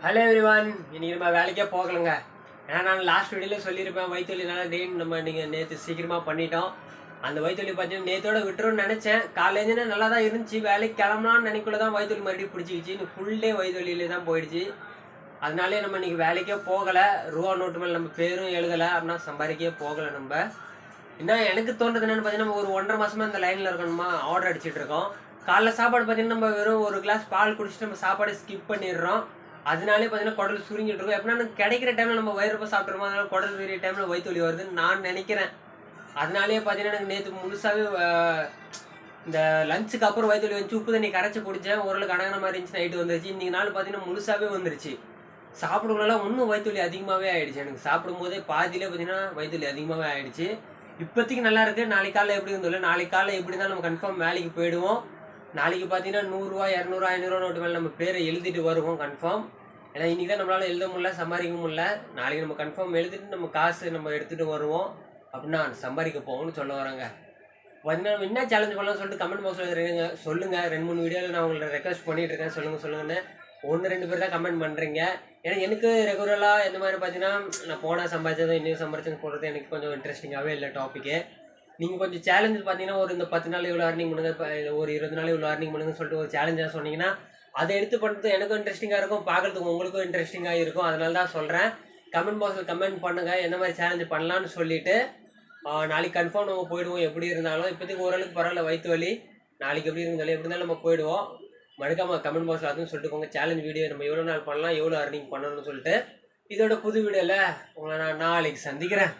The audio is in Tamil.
ஹலோ எவ்ரிவான், இன்னைக்கு நம்ம வேலைக்கே போகலங்க. ஏன்னா நான் லாஸ்ட் வீடியோவில் சொல்லியிருப்பேன் வயிற்றுவலினால நம்ம நீங்கள் நேற்று சீக்கிரமாக பண்ணிட்டோம். அந்த வயிற்றுவலி பார்த்தீங்கன்னா நேற்றோட விட்டுருன்னு நினச்சேன். காலேஜ்னா நல்லா தான் இருந்துச்சு, வேலைக்கு கிளம்பலான்னு நினைக்குள்ள தான் வயிற்றுவலி மறுபடியும் பிடிச்சிக்கிச்சு. இன்னும் ஃபுல் டே வயிற்றுவலியிலே தான் போயிடுச்சு. அதனாலே நம்ம இன்றைக்கி வேலைக்கே போகலை. ரூபா நோட்டு மேலே நம்ம பேரும் எழுதலை, அப்படின்னா சம்பாதிக்கவே போகலை. நம்ம என்ன எனக்கு தோன்றது என்னென்னு பார்த்தீங்கன்னா, நம்ம ஒரு 1.5 மாதமாக இந்த லைனில் இருக்கணுமா, ஆர்டர் அடிச்சுட்டு இருக்கோம். காலைல சாப்பாடு பார்த்தீங்கன்னா நம்ம வெறும் ஒரு கிளாஸ் பால் குடிச்சிட்டு நம்ம சாப்பாடு ஸ்கிப் பண்ணிடுறோம். அதனாலே பார்த்தீங்கன்னா குடல் சுருங்கிட்டு இருக்கும். எப்படின்னா கிடைக்கிற டைமில் நம்ம வயிறுப்ப சாப்பிட்றோமோ, அதனால குடல் வீரிய டைமில் வயிற்று வலி வருதுன்னு நான் நினைக்கிறேன். அதனாலேயே பார்த்தீங்கன்னா எனக்கு நேற்று முழுசாகவே இந்த லஞ்சுக்கு அப்புறம் வயிற்று வலி வந்துச்சு. உப்பு தண்ணி கரைச்சி குடித்தேன், ஓரளவுக்கு அடங்கின மாதிரி இருந்துச்சு. நைட்டு வந்துருச்சு. இன்றைக்கி நாள் பார்த்தீங்கன்னா முழுசாகவே வந்துருச்சு. சாப்பிடுறதுனால இன்னும் வயிற்று வலி அதிகமாகவே ஆகிடுச்சு. எனக்கு சாப்பிடும் போதே பாதியிலே பார்த்தீங்கன்னா வயிற்று வலி அதிகமாகவே ஆகிடுச்சு. இப்போதைக்கு நல்லா இருக்குது. நாளைக்கு காலையில் எப்படி இருந்தோம்ல, நாளைக்கு காலையில் எப்படி தான் நம்ம கன்ஃபார்ம் வேலைக்கு போயிடுவோம். நாளைக்கு பார்த்தீங்கன்னா 100 ரூபா 200 500 நோட்டு மேலே நம்ம பேரை எழுதிட்டு வருவோம் கன்ஃபார்ம். ஏன்னா இன்றைக்கி தான் நம்மளால் எழுத முடியல, சம்பாதிக்க முடியல. நாளைக்கு நம்ம கன்ஃபார்ம் எழுதிட்டு நம்ம காசு நம்ம எடுத்துகிட்டு வருவோம். அப்படின்னா சம்பாதிக்க போவோம்னு சொல்ல வராங்க. பார்த்தீங்கன்னா என்ன சேலஞ்ச் பண்ணலாம்னு சொல்லிட்டு கமெண்ட் பாக்ஸில் சொல்லுங்கள். 2-3 வீடியோவில் நான் உங்களை ரெக்வஸ்ட் பண்ணிகிட்டு இருக்கேன். சொல்லுங்கன்னு 1-2 பேர் தான் கமெண்ட் பண்ணுறீங்க. ஏன்னா எனக்கு ரெகுலராக இந்த மாதிரி பார்த்தீங்கன்னா நான் போனால் சம்பாதிச்சதும் இன்னும் சம்பாதிச்சதுன்னு போடுறது எனக்கு கொஞ்சம் இன்ட்ரெஸ்டிங்காகவே இல்லை டாப்பிக்கு. நீங்கள் கொஞ்சம் சேலஞ்சு பார்த்தீங்கன்னா ஒரு இந்த 10 நாள் இவ்வளோ அர்னிங் பண்ணுங்க, இப்போ ஒரு 20 நாள் இவ்வளோ அர்னிங் பண்ணுங்கன்னு சொல்லிட்டு ஒரு சேலஞ்சாக சொன்னீங்கன்னா அதை எடுத்து பண்ணுறது எனக்கும் இன்ட்ரெஸ்டிங்காக இருக்கும், பார்க்குறதுக்கு உங்களுக்கும் இன்ட்ரெஸ்டிங்காக இருக்கும். அதனால தான் சொல்கிறேன். கமெண்ட் பாக்ஸில் கமெண்ட் பண்ணுங்கள் எந்த மாதிரி சேலஞ்சு பண்ணலான்னு சொல்லிவிட்டு நாளைக்கு கன்ஃபார்ம் நம்ம போயிடுவோம். எப்படி இருந்தாலும் இப்போதைக்கு ஓரளவுக்கு பரவாயில்ல வயிற்று வலி. நாளைக்கு எப்படி இருந்தாலும் எப்படி இருந்தாலும் நம்ம போயிடுவோம். மறக்காம கமெண்ட் பாக்ஸில் அதுவும் சொல்லிட்டு போங்க. சேலஞ்ச் வீடியோ நம்ம எவ்வளோ நாள் பண்ணலாம், எவ்வளோ அர்னிங் பண்ணணும்னு சொல்லிட்டு. இதோட புது வீடியோவில் உங்களை நான் நாளைக்கு சந்திக்கிறேன்.